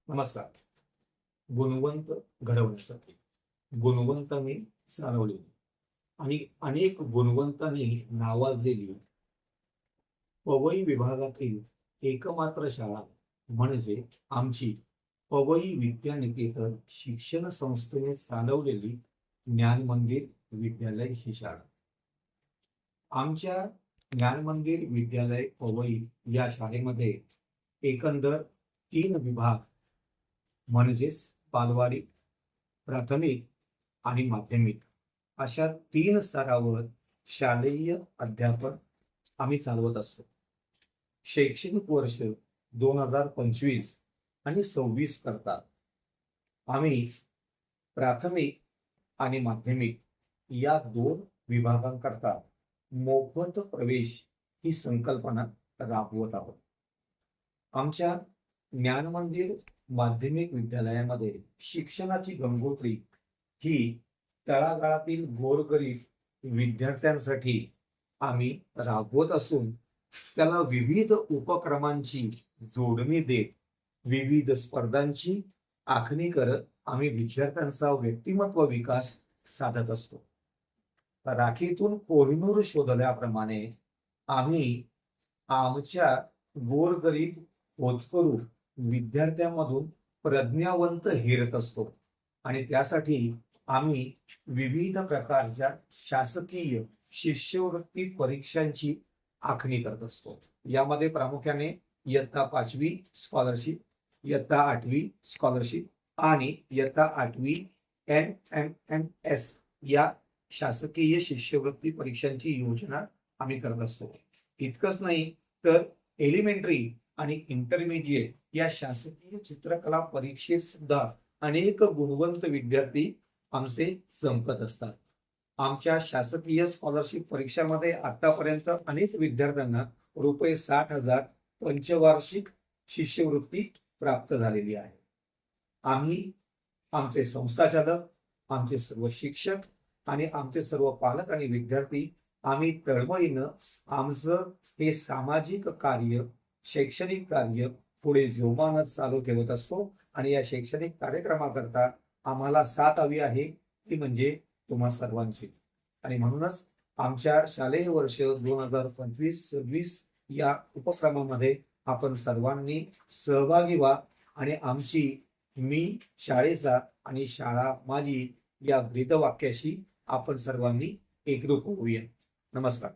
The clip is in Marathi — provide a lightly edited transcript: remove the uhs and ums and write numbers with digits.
नमस्कार. गुणवंत घडवण्यासाठी गुणवंतांनी चालवलेली आणि अनेक गुणवंतांनी नावाजलेली पवई विभागातील एकमात्र शाळा म्हणजे आमची पवई विद्यानिकेतन शिक्षण संस्थेने चालवलेली ज्ञान मंदिर विद्यालय ही शाळा. आमच्या ज्ञान मंदिर विद्यालय पवई या शाळेमध्ये एकंदर 3 विभाग म्हणजेच बालवाडी, प्राथमिक आणि माध्यमिक अशा 3 स्तरावर शालेय अध्यापन आम्ही चालवत असतो. शैक्षणिक वर्ष 2025 आणि 26 करता आम्ही प्राथमिक आणि माध्यमिक या 2 विभागांकरता मोफत प्रवेश ही संकल्पना राबवत आहोत. आमच्या ज्ञान मंदिर माध्यमिक विद्यालयामध्ये शिक्षणाची गंगोत्री ही तळागाळातील गोरगरीब विद्यार्थ्यांसाठी आम्ही राबवत असून त्याला विविध उपक्रमांची जोडणी देत विविध स्पर्धांची आखणी करत आम्ही विद्यार्थ्यांचा व्यक्तिमत्व विकास साधत असतो. राखीतून कोहिनूर शोधल्याप्रमाणे आम्ही आमच्या गोरगरीब होतकरू विद्यार्थ्यांमधून प्रज्ञावंत हेरत असतो आणि त्यासाठी आम्ही विविध प्रकारच्या शासकीय शिष्यवृत्ती परीक्षांची आखणी करत असतो. यामध्ये प्रामुख्याने इयत्ता 5वी स्कॉलरशिप, इयत्ता 8वी स्कॉलरशिप आणि इयत्ता 8वी NMMS या शासकीय शिष्यवृत्ती परीक्षांची योजना आम्ही करत असतो. इतकंच नाही तर एलिमेंटरी आणि इंटरमिजिएट या शासकीय चित्रकला परीक्षेत सुद्धा अनेक गुणवंत विद्यार्थी आमचे चमकत असतात. आमच्या शासकीय स्कॉलरशिप परीक्षामध्ये आतापर्यंत अनेक विद्यार्थ्यांना रुपये 60,000 पंचवार्षिक शिष्यवृत्ती प्राप्त झालेली आहे. आम्ही आमचे संस्थाचालक, आमचे सर्व शिक्षक आणि आमचे सर्व पालक आणि विद्यार्थी आम्ही तळमळीनं आमचं हे सामाजिक कार्य, शैक्षणिक कार्य पुढे जोमानं चालू ठेवत असतो आणि या शैक्षणिक कार्यक्रमाकरता आम्हाला साथ हवी आहे ती म्हणजे तुम्हा सर्वांची. आणि म्हणूनच आमच्या शालेय वर्ष 2025-26 या उपक्रमामध्ये आपण सर्वांनी सहभागी व्हा आणि आमची मी शाळेचा आणि शाळा माझी या ब्रीदवाक्याशी आपण सर्वांनी एकरूप होऊया. नमस्कार.